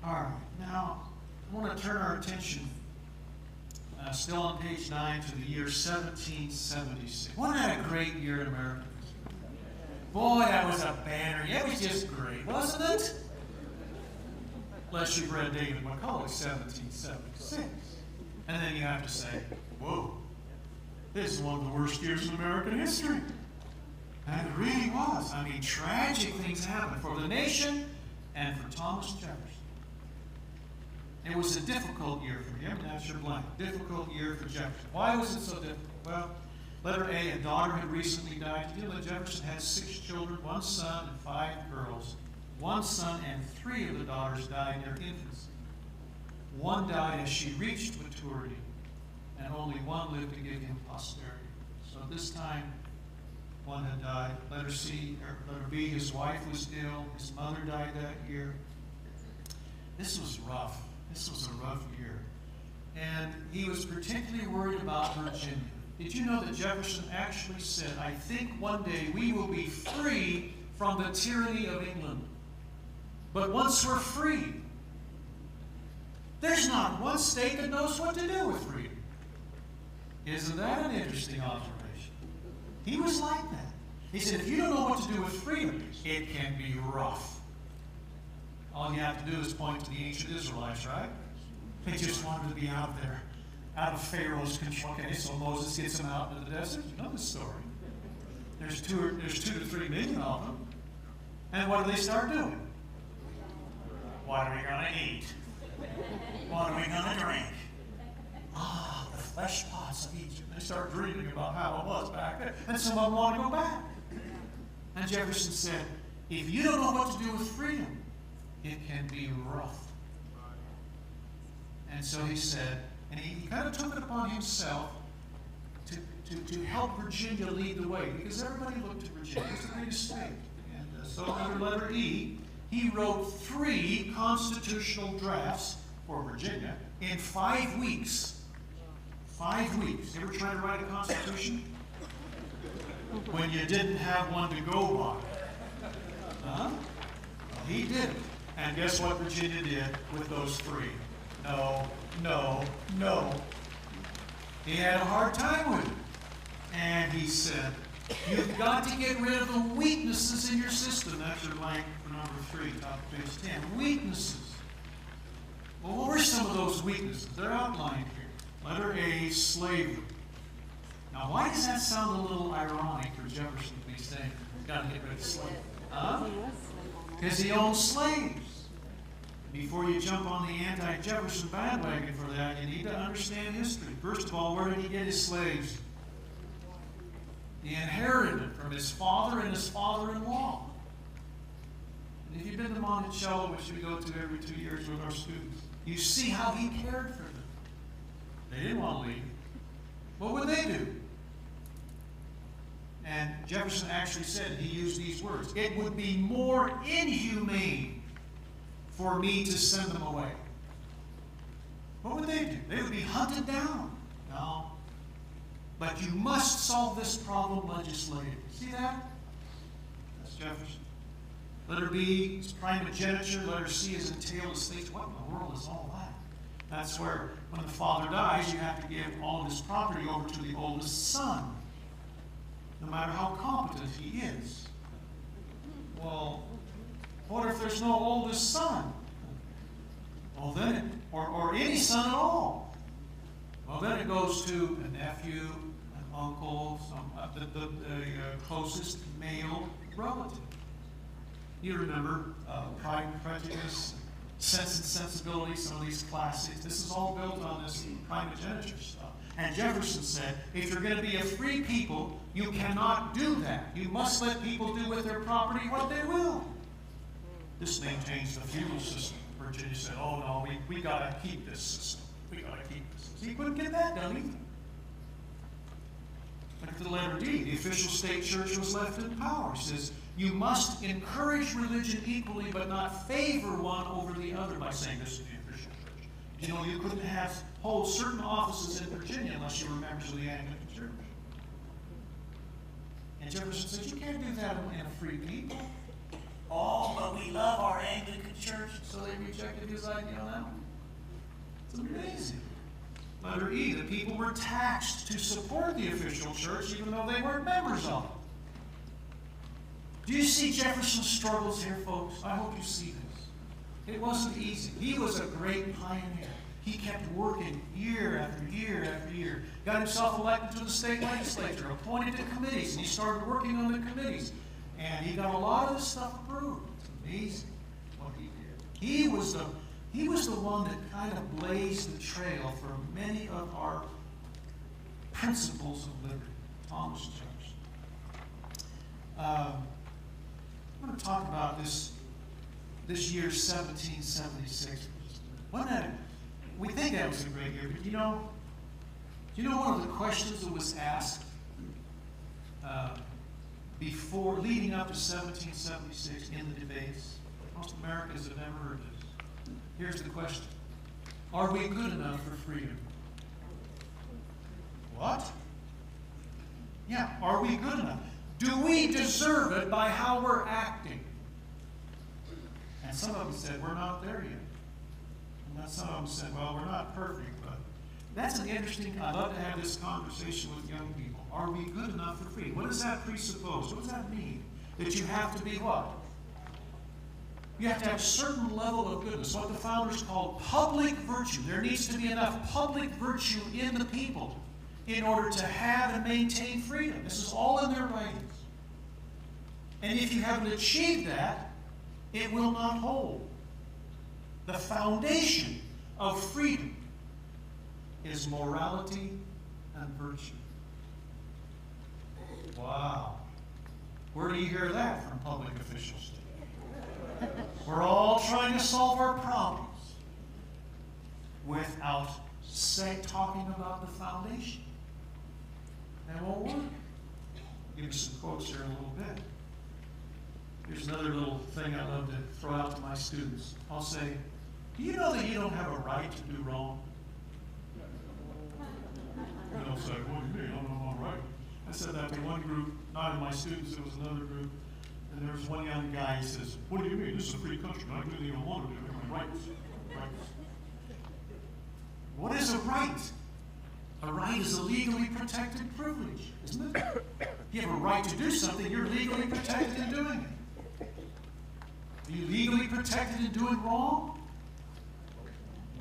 All right, now I want to turn our attention, still on page 9, to the year 1776. Wasn't that a great year in America? Boy, that was a banner. It was just great, wasn't it? Unless you've read David Macaulay's 1776. And then you have to say, whoa, this is one of the worst years in American history. And it really was. I mean, tragic things happened for the nation and for Thomas Jefferson. It was a difficult year for him. That's your blank. Difficult year for Jefferson. Why was it so difficult? Well, letter A, a daughter had recently died. You know that Jefferson had 6 children, 1 son and 5 girls. 1 son and 3 of the daughters died in their infancy. 1 died as she reached maturity, and only 1 lived to give him posterity. So at this time, 1 had died. Letter B, his wife was ill. His mother died that year. This was rough. This was a rough year. And he was particularly worried about Virginia. Did you know that Jefferson actually said, I think one day we will be free from the tyranny of England. But once we're free, there's not one state that knows what to do with freedom. Isn't that an interesting observation? He was like that. He said, if you don't know what to do with freedom, it can be rough. All you have to do is point to the ancient Israelites, right? They just wanted to be out there, out of Pharaoh's control. Okay, so Moses gets them out into the desert. You know the story. There's 2 to 3 million of them. And what do they start doing? What are we going to eat? What are we going to drink? Ah, the flesh pots of Egypt. They start dreaming about how it was back then. And some of them want to go back. And Jefferson said, if you don't know what to do with freedom, it can be rough. And so he said, and he kind of took it upon himself to help Virginia lead the way, because everybody looked to Virginia. It's the greatest state. And so under letter E, he wrote 3 constitutional drafts for Virginia in 5 weeks. 5 weeks. You ever try to write a constitution when you didn't have one to go by? Huh? Well, he did it. And guess what Virginia did with those 3? No, no, no. He had a hard time with it. And he said, you've got to get rid of the weaknesses in your system. That's your blank for number 3, top of page 10. Weaknesses. Well, what were some of those weaknesses? They're outlined here. Letter A, slavery. Now, why does that sound a little ironic for Jefferson to be saying, you've got to get rid of slavery? Huh? Because he owned slaves. Before you jump on the anti-Jefferson bandwagon for that, you need to understand history. First of all, where did he get his slaves? He inherited it from his father and his father-in-law. And if you've been to Monticello, which we go to every 2 years with our students, you see how he cared for them. They didn't want to leave. What would they do? And Jefferson actually said, he used these words, it would be more inhumane for me to send them away. What would they do? They would be hunted down. No. But you must solve this problem legislatively. See that? That's Jefferson. Letter B is primogeniture. Letter C is entailed estates. What in the world is all that? That's where, when the father dies, you have to give all of his property over to the oldest son, no matter how competent he is. Well, what if there's no oldest son? Well, then, or any son at all. Well, then it goes to a nephew, an uncle, the closest male relative. You remember Pride and Prejudice, Sense and Sensibility, some of these classics. This is all built on this primogeniture stuff. And Jefferson said, if you're going to be a free people, you cannot do that. You must let people do with their property what they will. This maintains the feudal system. Virginia said, oh no, we got to keep this system. We got to keep this system. He couldn't get that done either. Look at the letter D. The official state church was left in power. It says, you must encourage religion equally, but not favor one over the other by saying this is the official church. You know, you couldn't hold certain offices in Virginia unless you were members of the Anglican Church. And Jefferson said, you can't do that in a free people. Oh, but we love our Anglican church. So they rejected his idea on that one. It's amazing. Letter E, the people were taxed to support the official church even though they weren't members of it. Do you see Jefferson's struggles here, folks? I hope you see this. It wasn't easy. He was a great pioneer. He kept working year after year after year. Got himself elected to the state legislature, appointed to committees, and he started working on the committees. And he got a lot of this stuff approved. It's amazing what he did. He was the one that kind of blazed the trail for many of our principles of liberty. Thomas Jefferson. I'm going to talk about this year 1776. Wasn't that? We think that was a great year, but do you know one of the questions that was asked leading up to 1776 in the debates? Most Americans have never heard this. Here's the question: are we good enough for freedom? What? Yeah, are we good enough? Do we deserve it by how we're acting? And some of them said, we're not there yet. And then some of them said, well, we're not perfect, but that's an interesting, I'd love to have this conversation with young people. Are we good enough for freedom? What does that presuppose? What does that mean? That you have to be what? You have to have a certain level of goodness, what the founders called public virtue. There needs to be enough public virtue in the people in order to have and maintain freedom. This is all in their writings. And if you haven't achieved that, it will not hold. The foundation of freedom is morality and virtue. Wow. Where do you hear that from public officials? We're all trying to solve our problems without talking about the foundation. That won't work. Give you some quotes here in a little bit. Here's another little thing I love to throw out to my students. I'll say, do you know that you don't have a right to do wrong? And they'll say, what do you mean? I don't know I'm right. I said that to one group, not in my students, it was another group. And there was one young guy, he says, what do you mean? This is a free country. I can do anything I want to do. My rights. What is a right? A right is a legally protected privilege, isn't it? If you have a right to do something, you're legally protected in doing it. Are you legally protected in doing wrong?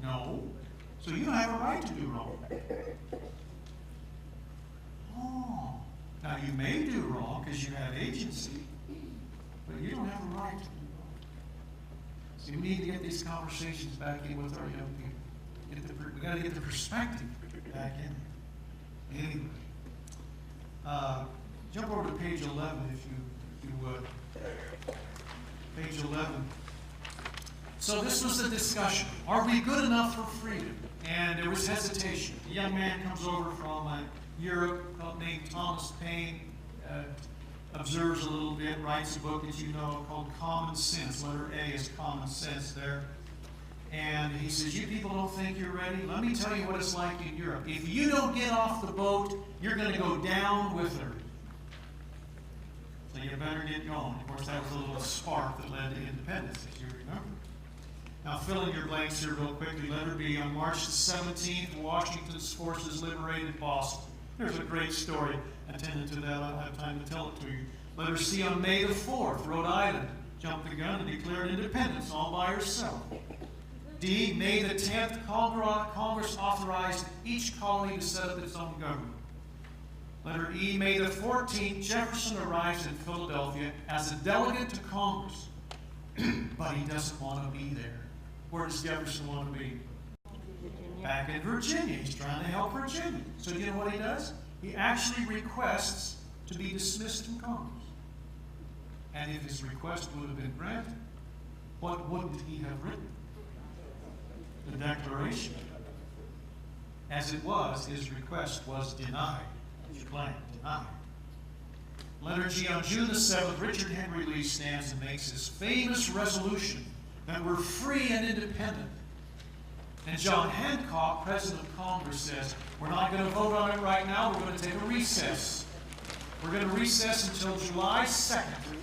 No. So you don't have a right to do wrong. Oh. Now you may do wrong because you have agency, but you don't have a right to do wrong. So we need to get these conversations back in with our young people. We got to get the perspective back in. Anyway, jump over to page 11 if you would. Page 11. So this was the discussion. Are we good enough for freedom? And there was hesitation. A young man comes over from Europe named Thomas Paine, observes a little bit, writes a book, as you know, called Common Sense. Letter A is Common Sense there. And he says, you people don't think you're ready? Let me tell you what it's like in Europe. If you don't get off the boat, you're going to go down with her. So you better get going. Of course, that was a little spark that led to independence, as you remember. Now, fill in your blanks here real quickly. Letter B, on March the 17th, Washington's forces liberated Boston. There's a great story attendant to that. I don't have time to tell it to you. Letter C, on May the 4th, Rhode Island jumped the gun and declared independence all by herself. D, May the 10th, Congress authorized each colony to set up its own government. Letter E, May the 14th, Jefferson arrives in Philadelphia as a delegate to Congress, but he doesn't want to be there. Where does Jefferson want to be? Back in Virginia. He's trying to help Virginia. So you know what he does? He actually requests to be dismissed from Congress. And if his request would have been granted, what wouldn't he have written? The Declaration. As it was, his request was denied. Blank, denied. Letter G, on June the 7th, Richard Henry Lee stands and makes his famous resolution that we're free and independent. And John Hancock, President of Congress, says, we're not going to vote on it right now, we're going to take a recess. We're going to recess until July 2nd.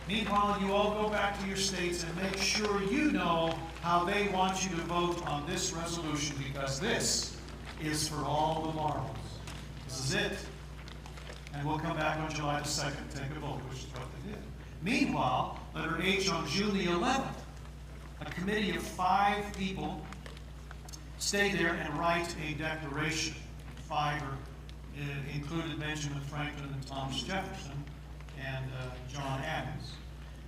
Meanwhile, you all go back to your states and make sure you know how they want you to vote on this resolution, because this is for all the marbles. This is it. And we'll come back on July the 2nd, take a vote, which is what they did. Meanwhile, letter H, on June the 11th, a committee of 5 people stay there and write a declaration. 5 included Benjamin Franklin and Thomas Jefferson and John Adams.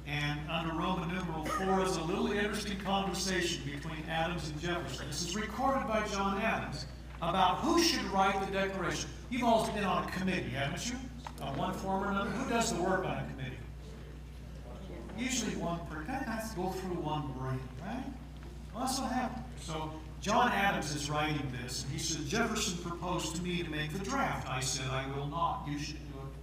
And under Roman numeral 4 is a little interesting conversation between Adams and Jefferson. This is recorded by John Adams about who should write the declaration. You've all been on a committee, haven't you? On one form or another. Who does the work on a committee? Usually one person. That has to go through one brain, right? Well, that's what happened. So John Adams is writing this, and he said, Jefferson proposed to me to make the draft. I said, I will not. You should do it.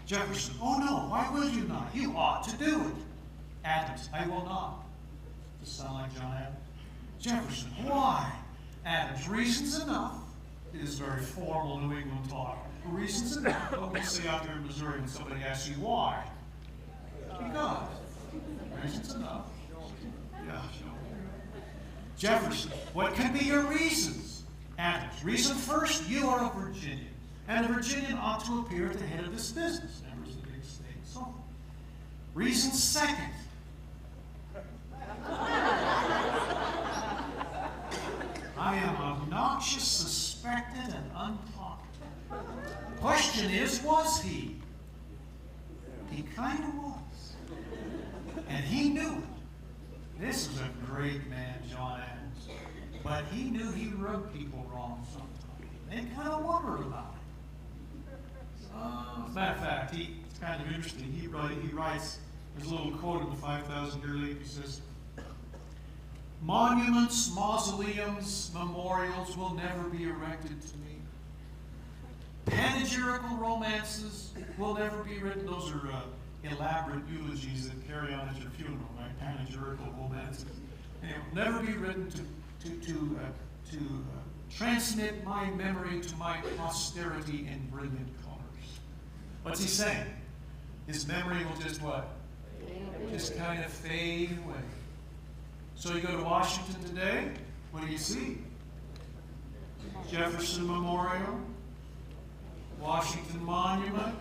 Jefferson, oh no, why will you not? You ought to do it. Adams, I will not. Does it sound like John Adams? Jefferson, why? Adams, reasons enough. It is very formal New England talk. Reasons enough. What we say out there in Missouri when somebody asks you why? Because. Reasons enough. Yeah. Jefferson, what can be your reasons? Adams, reason first, you are a Virginian, and a Virginian ought to appear at the head of this business. Members of the big state. So, reason second. I am obnoxious, suspected, and unpopular. Question is, was he? He kind of was. And he knew it. This was a great man, John Adams. But he knew he rubbed people wrong sometimes. They kind of wondered about it. As a matter of fact, it's kind of interesting. He writes, there's a little quote in the 5,000 Year League. He says, monuments, mausoleums, memorials will never be erected to me. Panegyrical romances will never be written. Those are elaborate eulogies that carry on at your funeral, right? Panegyrical romances. They will never be written to transmit my memory to my posterity in brilliant colors. What's he saying? His memory will just what? Just kind of fade away. So you go to Washington today, what do you see? Jefferson Memorial, Washington Monument,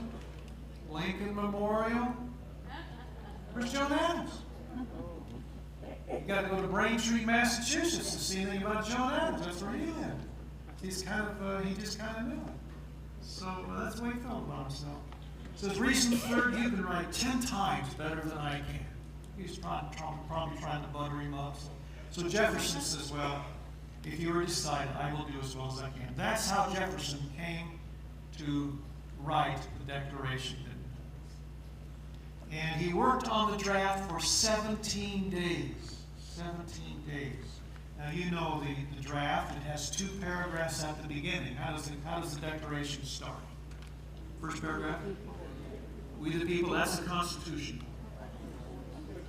Lincoln Memorial. Where's John Adams? You got to go to Braintree, Massachusetts to see anything about John Adams. That's where he lived. He just kind of knew it. So that's the way he felt about himself. So his reason third, you can write 10 times better than I can. He's probably trying to butter him up. So Jefferson says, well, if you were decided, I will do as well as I can. That's how Jefferson came to write the Declaration. And he worked on the draft for 17 days. 17 days. Now you know the draft, it has 2 paragraphs at the beginning. How does the Declaration start? First paragraph? We the people, that's the Constitution.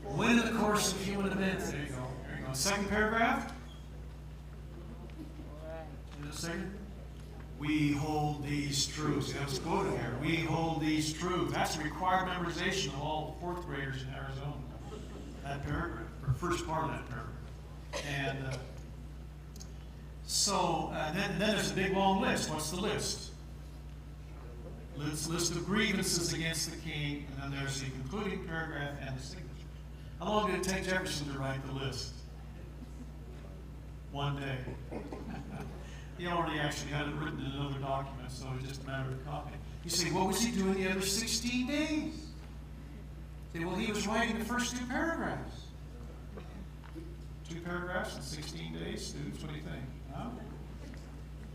When in the course of human events, there you go. There you go. Second paragraph. In a second. We hold these truths. That's quoted here. We hold these truths. That's required memorization of all the 4th graders in Arizona. That paragraph, or first part of that paragraph. And then there's a big long list. What's the list? List of grievances against the king, and then there's the concluding paragraph and the signature. How long did it take Jefferson to write the list? 1 day. He already actually had it written in another document, so it's just a matter of copying. You say, what was he doing the other 16 days? You say, well, he was writing the first 2 paragraphs. 2 paragraphs in 16 days? Students, what do you think? Huh?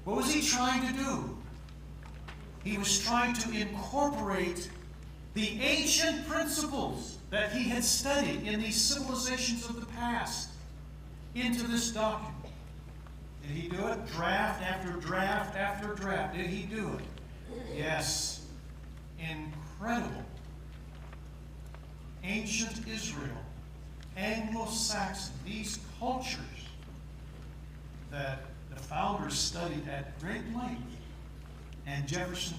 What was he trying to do? He was trying to incorporate the ancient principles that he had studied in these civilizations of the past into this document. Did he do it? Draft after draft after draft. Did he do it? Yes. Incredible. Ancient Israel, Anglo-Saxon, these cultures that the founders studied at great length. And Jefferson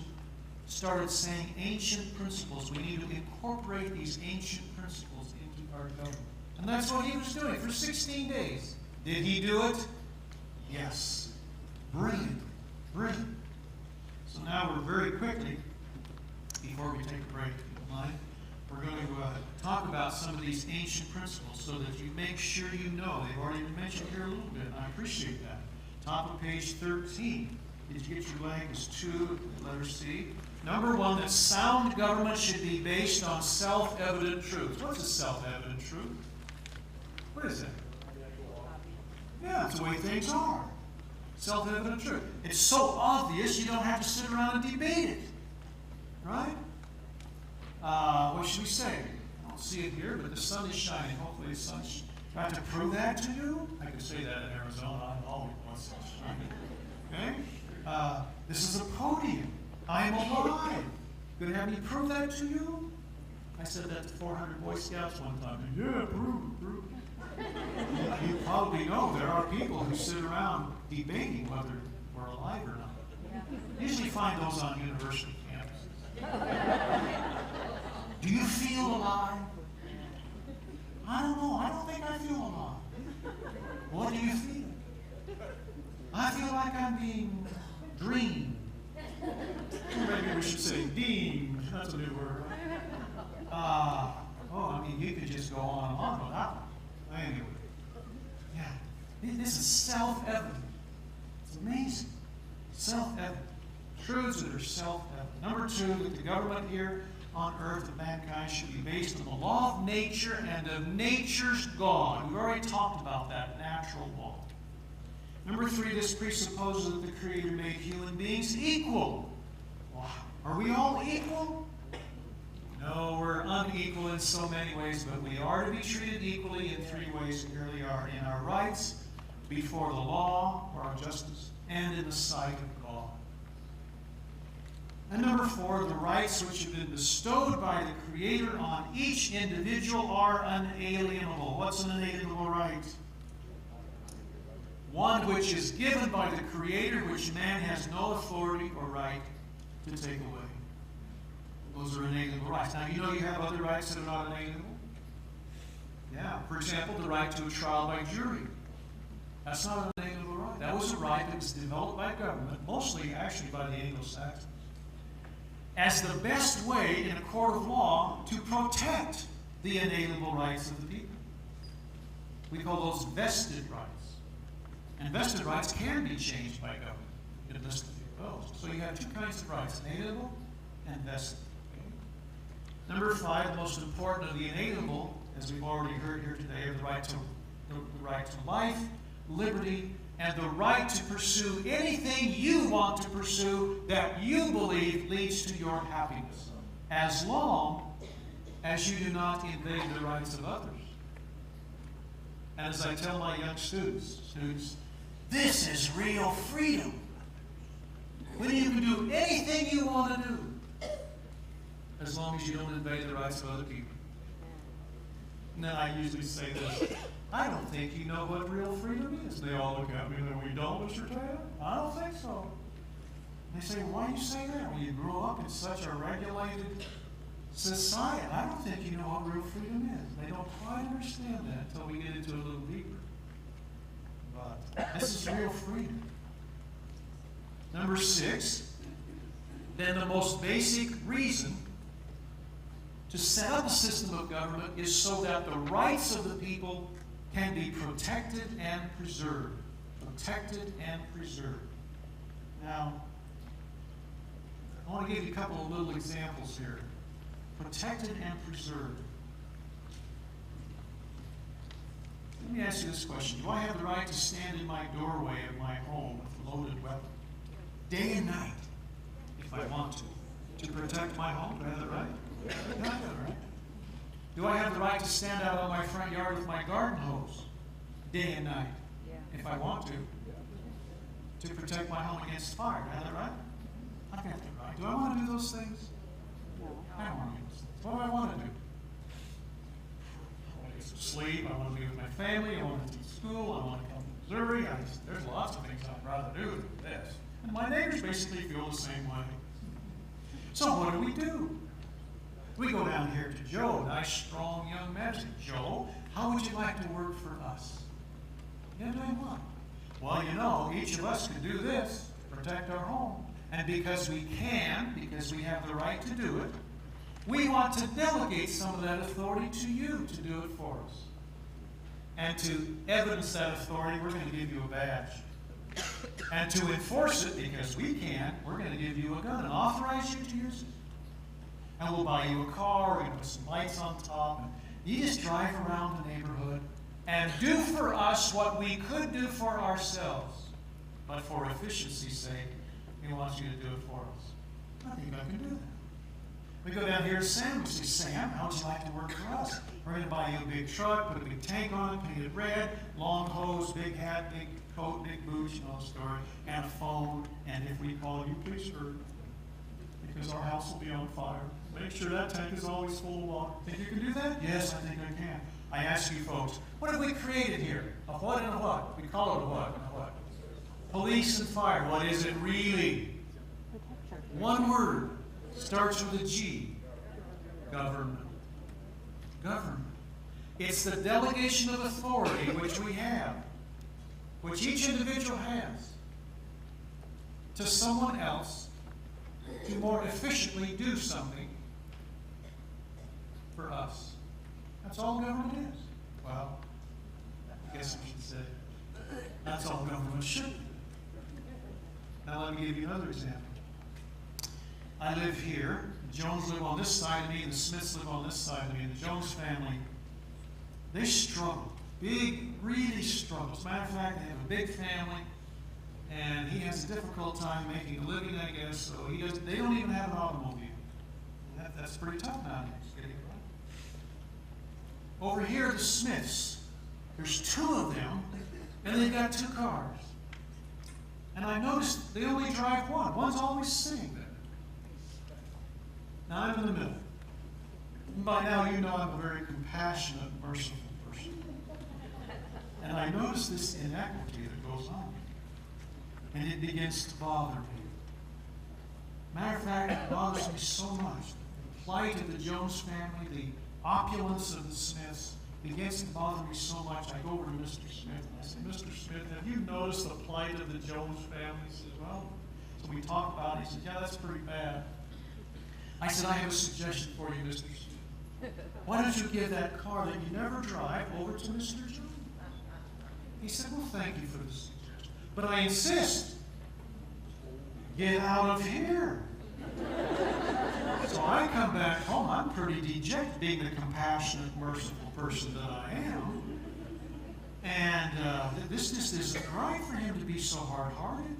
started saying ancient principles. We need to incorporate these ancient principles into our government. And that's what he was doing for 16 days. Did he do it? Yes. Brilliant. Brilliant. So now we're very quickly, before we take a break, if you don't mind, we're going to talk about some of these ancient principles so that you make sure you know. They've already been mentioned here a little bit, and I appreciate that. Top of page 13. Did you get your blank? It's 2, letter C. Number 1, that sound government should be based on self-evident truth. What's a self-evident truth? What is it? Yeah, it's the way things are. Self-evident truth. It's so obvious you don't have to sit around and debate it. Right? What should we say? I don't see it here, but the sun is shining. Hopefully the sun is shining. Do I have to prove that to you? I could say that in Arizona. I always want sun shining. Okay? This is a podium. I am alive. Going to have me prove that to you? I said that to 400 Boy Scouts one time. Yeah, prove. You probably know there are people who sit around debating whether we're alive or not. Usually find those on university campuses. Do you feel alive? I don't know. I don't think I feel alive. What do you feel? I feel like I'm being dreamed. Maybe we should say deemed. That's a new word. I mean, you could just go on and on with that one. Anyway. Yeah. This is self-evident. It's amazing. Self-evident. Truths that are self-evident. Number 2, that the government here on earth of mankind should be based on the law of nature and of nature's God. We've already talked about that natural law. Number 3, this presupposes that the Creator made human beings equal. Wow. Are we all equal? No, we're unequal in so many ways, but we are to be treated equally in 3 ways. We really are. In our rights, before the law, or our justice, and in the sight of God. And number 4, the rights which have been bestowed by the Creator on each individual are unalienable. What's an unalienable right? One which is given by the Creator, which man has no authority or right to take away. Those are inalienable rights. Now, you know you have other rights that are not inalienable? Yeah. For example, the right to a trial by jury. That's not an inalienable right. That was a right that was developed by government, mostly actually by the Anglo-Saxons, as the best way in a court of law to protect the inalienable rights of the people. We call those vested rights. And vested rights can be changed by government. It lists those. So you have 2 kinds of rights, inalienable and vested. Okay? Number 5, the most important of the inalienable, as we've already heard here today, are the right to life, liberty, and the right to pursue anything you want to pursue that you believe leads to your happiness, as long as you do not invade the rights of others. And as I tell my young students, this is real freedom. When you can do anything you want to do, as long as you don't invade the rights of other people. And then I usually say this, I don't think you know what real freedom is. They all look at me and we don't, Mr. Taylor? I don't think so. They say, why do you say that? Well, you grew up in such a regulated society. I don't think you know what real freedom is. They don't quite understand that until we get into it a little deeper. But this is real freedom. Number 6, then the most basic reason to set up a system of government is so that the rights of the people can be protected and preserved. Protected and preserved. Now, I want to give you a couple of little examples here. Protected and preserved. Let me ask you this question. Do I have the right to stand in my doorway of my home with a loaded weapon, day and night, if I want to protect my home? Do I have the right? Yeah, I have the right. Do I have the right to stand out on my front yard with my garden hose, day and night, if I want to protect my home against fire? Do I have that right? I've got that right. Do I want to do those things? No. I don't want to do those things. What do I want to do? I want to get some sleep. I want to be with my family. I want to teach school. I want to come to Missouri. There's lots of things I'd rather do than this. And my neighbors basically feel the same way. So what do? We go down here to Joe, a nice, strong young man. Say, Joe, how would you like to work for us? Yeah, doing what? Well, you know, each of us can do this, protect our home. And because we can, because we have the right to do it, we want to delegate some of that authority to you to do it for us. And to evidence that authority, we're going to give you a badge. And to enforce it, because we can, we're going to give you a gun and authorize you to use it. And we'll buy you a car, we're going to put some lights on top, and you just drive around the neighborhood and do for us what we could do for ourselves. But for efficiency's sake, he wants you to do it for us. I think I can do that. We go down here to Sam. We say, Sam, how would you like to work for us? We're going to buy you a big truck, put a big tank on it, paint it red, long hose, big hat, big coat, big boots, you know the story, and a phone. And if we call you, please hurry, because our house will be on fire. Make sure that tank is always full of water. Think you can do that? Yes, I think I can. I ask you folks, what have we created here? A what and a what? We call it a what and a what? Police and fire. What is it really? One word. Starts with a G. Government. Government. It's the delegation of authority which we have, which each individual has, to someone else to more efficiently do something for us. That's all government is. Well, I guess we should say that's all government should be. Now let me give you another example. I live here. The Jones live on this side of me, and the Smiths live on this side of me. And the Jones family, they struggle. Big, really struggle. As a matter of fact, they have a big family, and he has a difficult time making a living, I guess, so they don't even have an automobile. That's pretty tough nowadays, getting around. Over here, the Smiths, there's two of them, and they've got 2 cars. And I noticed they only drive one. One's always sitting there. Now I'm in the middle. And by now you know I'm a very compassionate, merciful person. And I notice this inequity that goes on. And it begins to bother me. Matter of fact, it bothers me so much. The plight of the Jones family, the opulence of the Smiths, begins to bother me so much. I go over to Mr. Smith and I say, Mr. Smith, have you noticed the plight of the Jones family? He says, well, so we talk about it. He says, yeah, that's pretty bad. I said, I have a suggestion for you, Mr. Smith. Why don't you give that car that you never drive over to Mr. Jones? He said, well, thank you for the suggestion. But I insist, get out of here. So I come back home. I'm pretty dejected, being the compassionate, merciful person that I am. And this just isn't right for him to be so hard-hearted.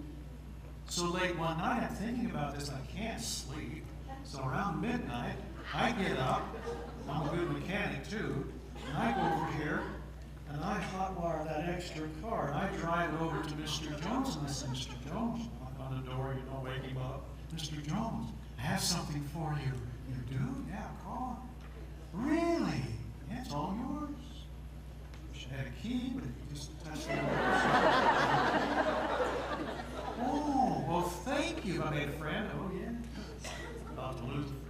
So late one night, I'm thinking about this. I can't sleep. So around midnight, I get up. I'm a good mechanic, too. And I go over here, and I hotwire that extra car. And I drive it over to Mr. Jones, and I say, Mr. Jones, knock on the door, wake him up. Mr. Jones, I have something for you. You do? Yeah, call on. Really? Yeah, it's all yours. Wish I had a key, but you just touched it. Oh, well, thank you. I made a friend. Oh, yeah. About to lose a friend.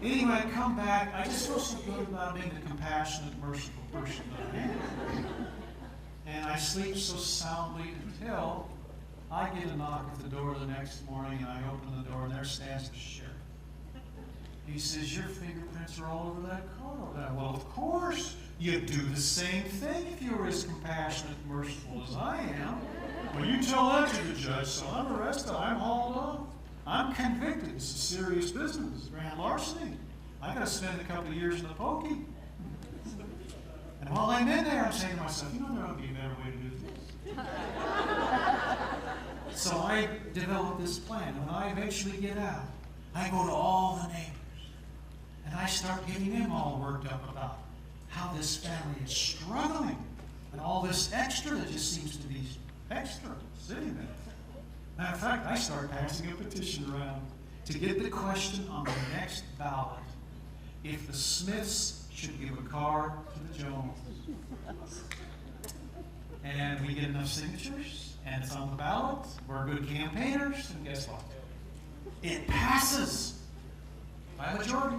Anyway, I come back. I just feel so good about being the compassionate, merciful person that I am. And I sleep so soundly until I get a knock at the door the next morning, and I open the door, and there stands the sheriff. He says, your fingerprints are all over that car over there. Well, of course, you'd do the same thing if you were as compassionate and merciful as I am. Well, you tell that to the judge, so I'm arrested, I'm hauled off. I'm convicted. It's a serious business, grand larceny. I got to spend a couple of years in the pokey. And while I'm in there, I'm saying to myself, there ought to be a better way to do this. So I developed this plan. When I eventually get out, I go to all the neighbors, and I start getting them all worked up about how this family is struggling, and all this extra that just seems to be extra sitting there. Matter of fact, I start passing a petition around to get the question on the next ballot if the Smiths should give a car to the Jones. And we get enough signatures, and it's on the ballot. We're good campaigners, and guess what? It passes by a majority.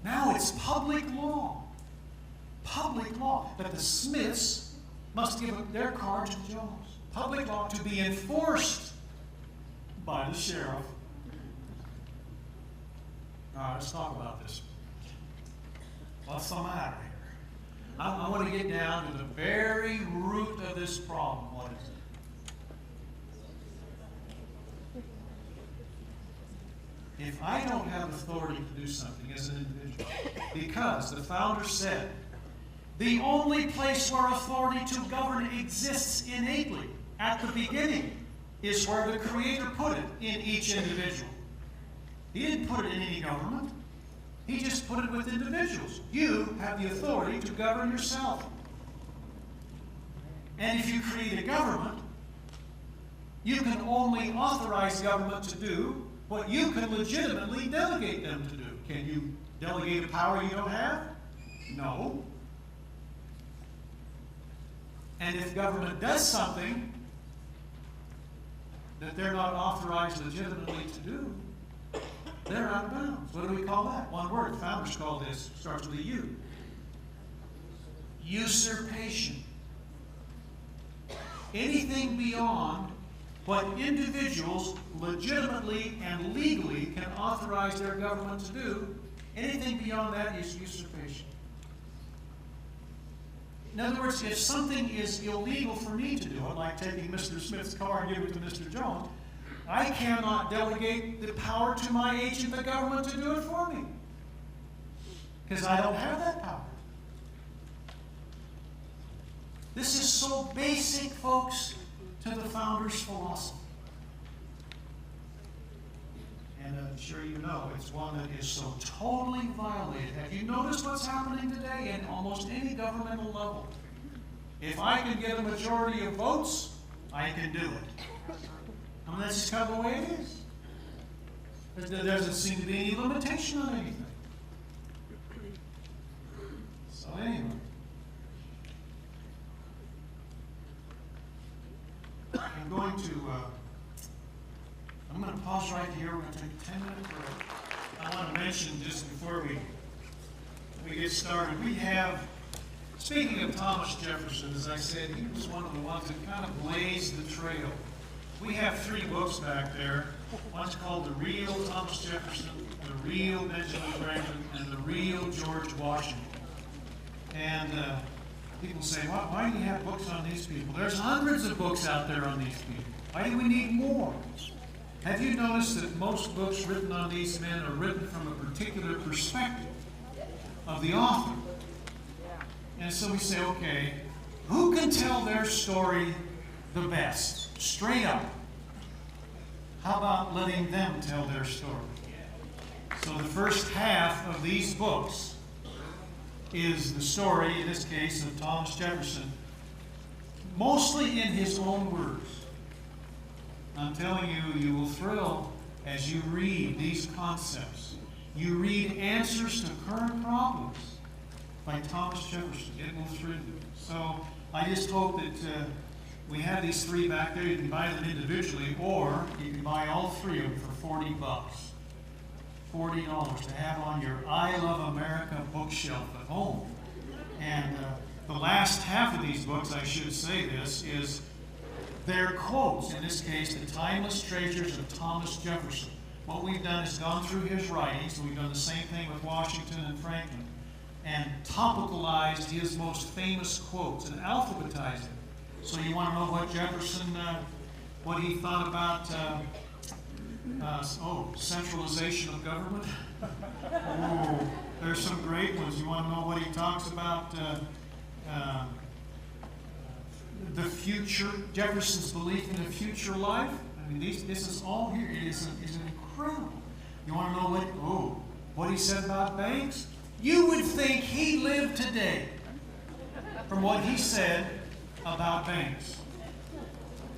Now it's public law. Public law that the Smiths must give up their car to the Jones. Public law to be enforced by the sheriff. All right, let's talk about this. What's the matter here? I want to get down to the very root of this problem. What is it? If I don't have authority to do something as an individual, because the founder said, the only place where authority to govern exists innately at the beginning is where the Creator put it in each individual. He didn't put it in any government. He just put it with individuals. You have the authority to govern yourself. And if you create a government, you can only authorize government to do what you can legitimately delegate them to do. Can you delegate a power you don't have? No. And if government does something that they're not authorized legitimately to do, they're out of bounds. What do we call that? One word. Founders call this, starts with a U. Usurpation. Anything beyond what individuals legitimately and legally can authorize their government to do, anything beyond that is usurpation. In other words, if something is illegal for me to do it, like taking Mr. Smith's car and giving it to Mr. Jones, I cannot delegate the power to my agent, the government, to do it for me. Because I don't have that power. This is so basic, folks, to the founder's philosophy. And I'm sure you know it's one that is so totally violated. Have you noticed what's happening today in almost any governmental level? If I can get a majority of votes, I can do it. I mean, that's just kind of the way it is. There doesn't seem to be any limitation on anything. So anyway. I'm going to pause right here. We're going to take a 10-minute break. I want to mention just before we get started, we have, speaking of Thomas Jefferson, as I said, he was one of the ones that kind of blazed the trail. We have 3 books back there. One's called The Real Thomas Jefferson, The Real Benjamin Franklin, and The Real George Washington. And people say, why do you have books on these people? There's hundreds of books out there on these people. Why do we need more? Have you noticed that most books written on these men are written from a particular perspective of the author? And so we say, okay, who can tell their story the best? Straight up. How about letting them tell their story? So the first half of these books is the story, in this case, of Thomas Jefferson, mostly in his own words. I'm telling you, you will thrill as you read these concepts. You read answers to current problems by Thomas Jefferson. It will thrill you. So I just hope that we have these 3 back there. You can buy them individually, or you can buy all 3 of them for $40. $40 to have on your I Love America bookshelf at home. And the last half of these books, I should say this, is their quotes. In this case, the timeless treasures of Thomas Jefferson. What we've done is gone through his writings. We've done the same thing with Washington and Franklin, and topicalized his most famous quotes and alphabetized them. So you want to know what Jefferson, what he thought about centralization of government? Oh, there's some great ones. You want to know what he talks about? The future, Jefferson's belief in a future life. I mean, this is all here. It is incredible. You want to know what he said about banks? You would think he lived today from what he said about banks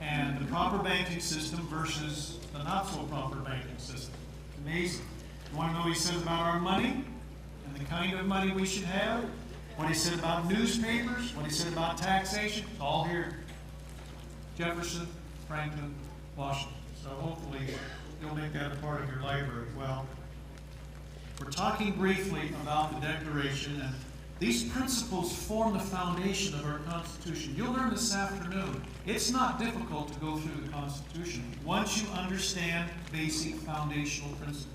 and the proper banking system versus the not so proper banking system. It's amazing. You want to know what he said about our money and the kind of money we should have? What he said about newspapers, what he said about taxation, it's all here. Jefferson, Franklin, Washington. So hopefully you'll make that a part of your library. Well, we're talking briefly about the Declaration, and these principles form the foundation of our Constitution. You'll learn this afternoon. It's not difficult to go through the Constitution once you understand basic foundational principles.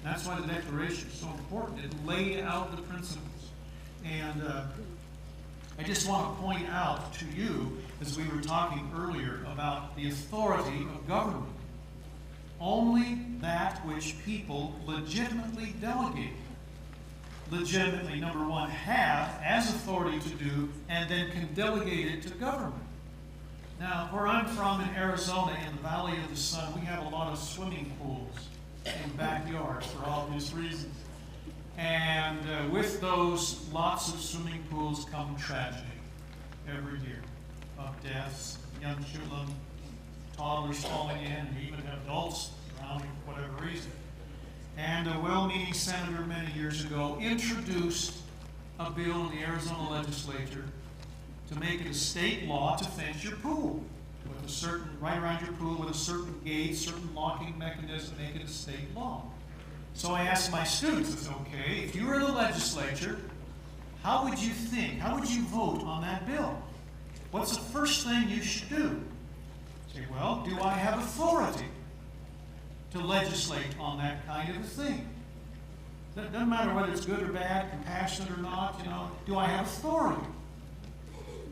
That's why the Declaration is so important. It laid out the principles. And I just want to point out to you, as we were talking earlier, about the authority of government. Only that which people legitimately delegate. Legitimately, number one, have as authority to do, and then can delegate it to government. Now, where I'm from in Arizona, in the Valley of the Sun, we have a lot of swimming pools in backyards for obvious reasons. And with those lots of swimming pools come tragedy every year of deaths, young children, toddlers falling in, and even adults drowning for whatever reason. And a well-meaning senator many years ago introduced a bill in the Arizona legislature to make it a state law to fence your pool with a certain, right around your pool with a certain gate, certain locking mechanism, make it a state law. So I asked my students, I said, okay, if you were in the legislature, how would you think, how would you vote on that bill? What's the first thing you should do? Say, well, do I have authority to legislate on that kind of a thing? It doesn't matter whether it's good or bad, compassionate or not, do I have authority?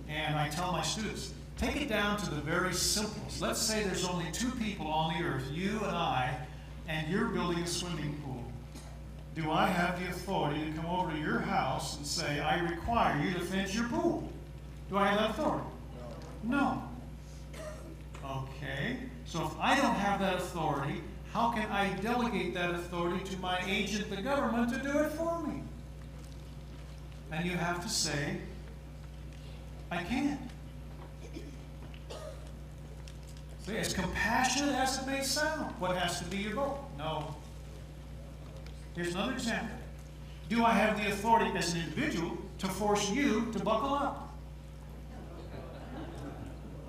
And I tell my students, take it down to the very simplest. Let's say there's only two people on the earth, you and I, and you're building a swimming pool. Do I have the authority to come over to your house and say, I require you to fence your pool? Do I have that authority? No. Okay, so if I don't have that authority, how can I delegate that authority to my agent, the government, to do it for me? And you have to say, I can't. See, as compassionate as it may sound, what has to be your vote? No. Here's another example. Do I have the authority as an individual to force you to buckle up?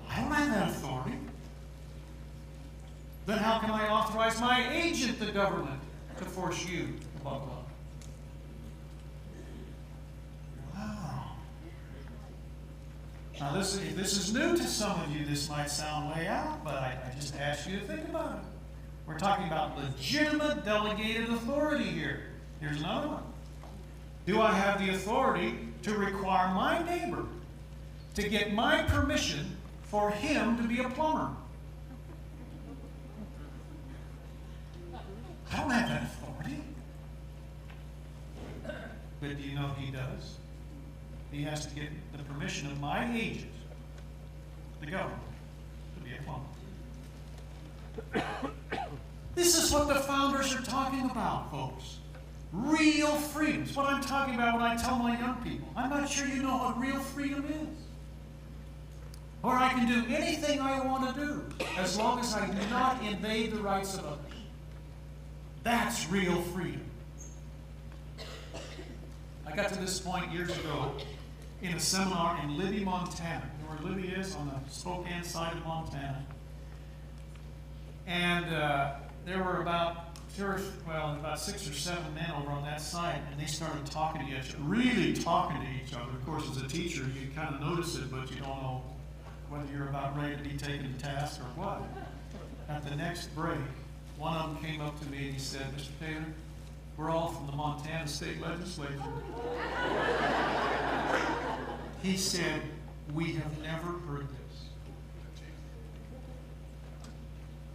I don't have that authority. Then how can I authorize my agent, the government, to force you to buckle up? Wow. Now, if this is new to some of you, this might sound way out, but I just ask you to think about it. We're talking about legitimate delegated authority here. Here's another one. Do I have the authority to require my neighbor to get my permission for him to be a plumber? I don't have that authority. But do you know he does? He has to get the permission of my agent, the government, to be a plumber. This is what the founders are talking about, folks. Real freedom. It's what I'm talking about when I tell my young people. I'm not sure you know what real freedom is. Or I can do anything I want to do as long as I do not invade the rights of others. That's real freedom. I got to this point years ago in a seminar in Libby, Montana. You know where Libby is? On the Spokane side of Montana. And there were about 6 or 7 men over on that side, and they started talking to each other, really talking to each other. Of course, as a teacher, you kind of notice it, but you don't know whether you're about ready to be taken to task or what. At the next break, one of them came up to me and he said, Mr. Taylor, we're all from the Montana State Legislature. He said, we have never heard this.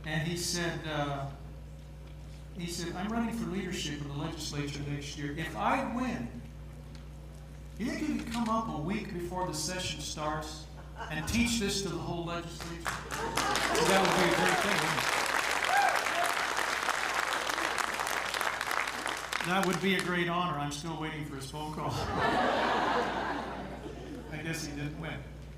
And he said, I'm running for leadership in the legislature next year. If I win, you think you could come up a week before the session starts and teach this to the whole legislature? That would be a great thing, wouldn't it? That would be a great honor. I'm still waiting for his phone call. I guess he didn't win.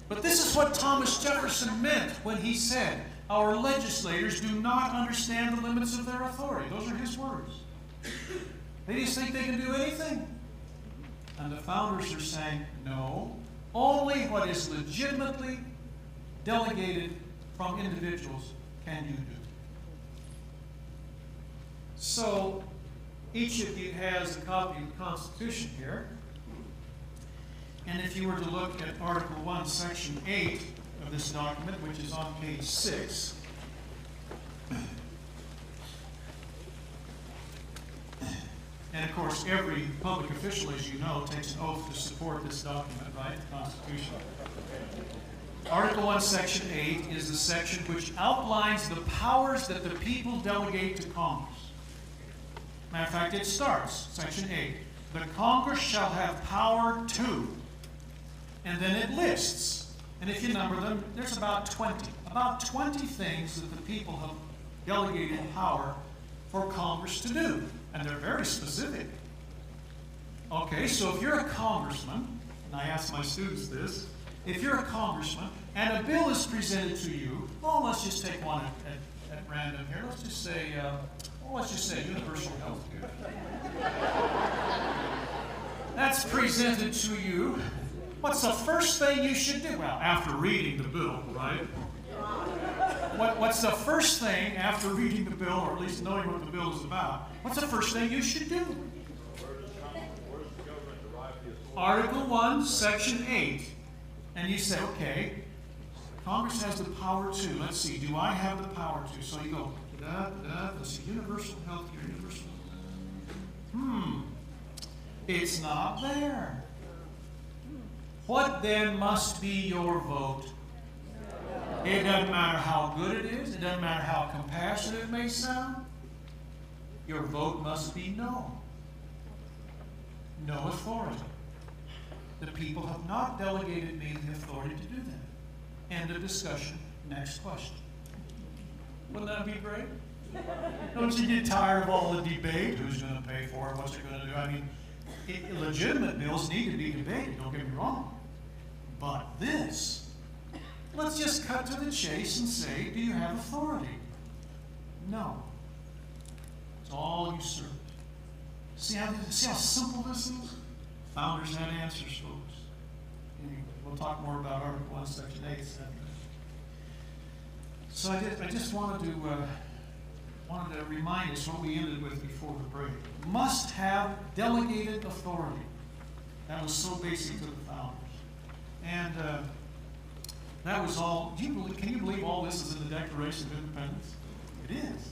But this is what Thomas Jefferson meant when he said, our legislators do not understand the limits of their authority. Those are his words. They just think they can do anything. And the founders are saying, no, only what is legitimately delegated from individuals can you do. So each of you has a copy of the Constitution here. And if you were to look at Article 1, Section 8 of this document, which is on page 6, and of course every public official, as you know, takes an oath to support this document, right? The Constitution. Article 1, Section 8 is the section which outlines the powers that the people delegate to Congress. Matter of fact, it starts, Section 8, the Congress shall have power to, and then it lists, and if you number them, there's about 20 things that the people have delegated power for Congress to do, and they're very specific. Okay, so if you're a congressman, and I ask my students this, if you're a congressman and a bill is presented to you, well, let's just take one at random here. Let's just say universal health care. That's presented to you. What's the first thing you should do? Well, after reading the bill, right? What's the first thing after reading the bill, or at least knowing what the bill is about? What's the first thing you should do? Article 1, Section 8. And you say, okay, Congress has the power to. Let's see, do I have the power to? So you go, let's see, universal health care, universal. It's not there. What then must be your vote? It doesn't matter how good it is. It doesn't matter how compassionate it may sound. Your vote must be no. No authority. The people have not delegated me the authority to do that. End of discussion. Next question. Wouldn't that be great? Don't you get tired of all the debate? Who's going to pay for it? What's it going to do? I mean, legitimate bills need to be debated, don't get me wrong. But this, let's just cut to the chase and say, do you have authority? No. It's all usurped. See how simple this is? Founders had answers, folks. Anyway, we'll talk more about Article 1, Section 8. So I just wanted to remind us what we ended with before the break. Must have delegated authority. That was so basic to the founders. And that was all. Can you believe all this is in the Declaration of Independence? It is.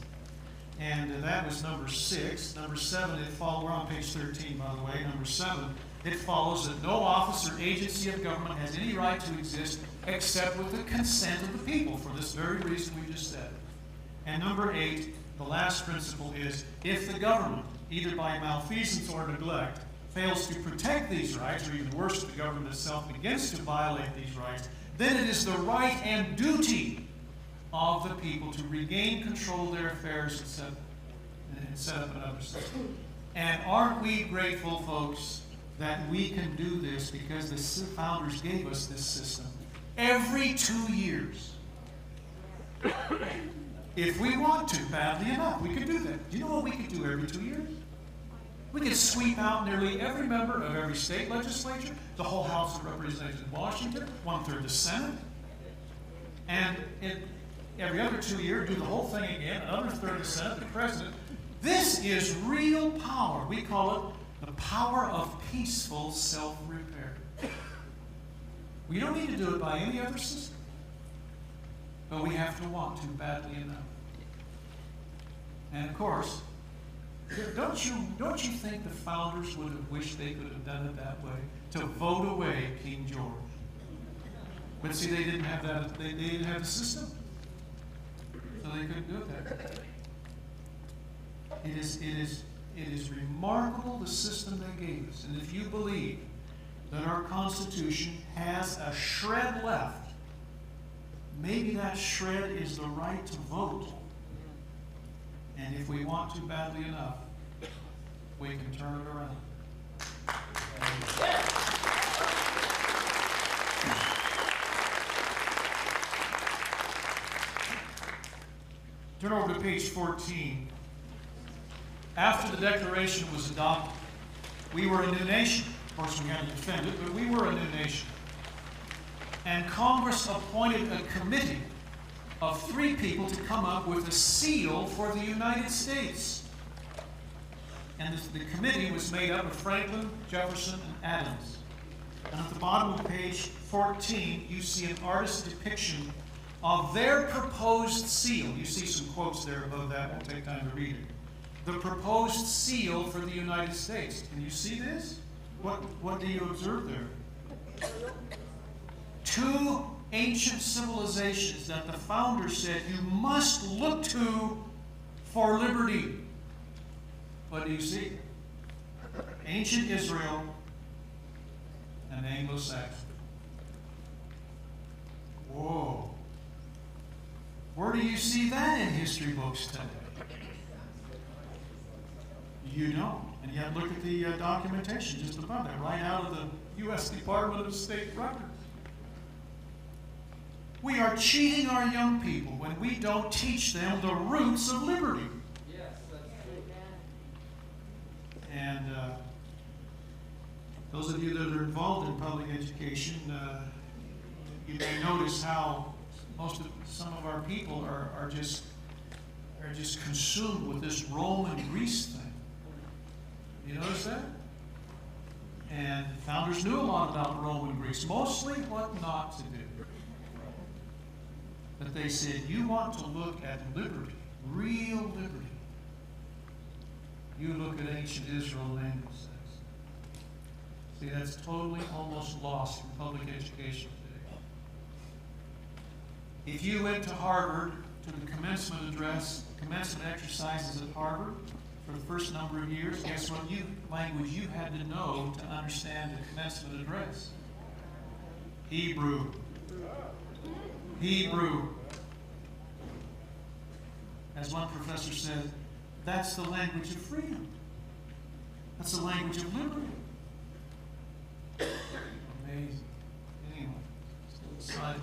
And that was number 6. Number 7, we're on page 13, by the way. Number 7, it follows that no office or agency of government has any right to exist except with the consent of the people, for this very reason we just said. And number 8, the last principle is, if the government, either by malfeasance or neglect, fails to protect these rights, or even worse, the government itself begins to violate these rights, then it is the right and duty of the people to regain control of their affairs and set up another system. And aren't we grateful, folks, that we can do this because the founders gave us this system every 2 years? If we want to, badly enough, we could do that. Do you know what we could do every 2 years? We could sweep out nearly every member of every state legislature, the whole House of Representatives in Washington, 1/3 the Senate, and every other 2 years, do the whole thing again, another third of the Senate, the President. This is real power. We call it the power of peaceful self-repair. We don't need to do it by any other system, but we have to want to badly enough. And of course, don't you think the founders would have wished they could have done it that way, to vote away King George? But see, they didn't have that. They didn't have the system, so they couldn't do it that way. It is remarkable, the system they gave us. And if you believe that our Constitution has a shred left, maybe that shred is the right to vote. And if we want to badly enough, we can turn it around. Turn over to page 14. After the Declaration was adopted, we were a new nation. Of course, we had to defend it, but we were a new nation. And Congress appointed a committee of 3 people to come up with a seal for the United States. And the committee was made up of Franklin, Jefferson, and Adams. And at the bottom of page 14, you see an artist's depiction of their proposed seal. You see some quotes there above that. Won't take time to read it. The proposed seal for the United States. Can you see this? What do you observe there? Two ancient civilizations that the founders said you must look to for liberty. What do you see? Ancient Israel and Anglo-Saxon. Whoa. Where do you see that in history books today? You don't. And yet look at the documentation just above that, right out of the U.S. Department of State records. We are cheating our young people when we don't teach them the roots of liberty. Yes, that's true. And those of you that are involved in public education, you may notice how some of our people are just consumed with this Rome and Greece thing. You notice that? And founders knew a lot about Rome and Greece, mostly what not to do. But they said, you want to look at liberty, real liberty. You look at ancient Israel and Anglo-Saxon. See, that's totally almost lost in public education today. If you went to Harvard to the commencement address, commencement exercises at Harvard for the first number of years, guess what language you had to know to understand the commencement address? Hebrew. Hebrew. As one professor said, that's the language of freedom. That's the language of liberty. Amazing. Anyway, still excited.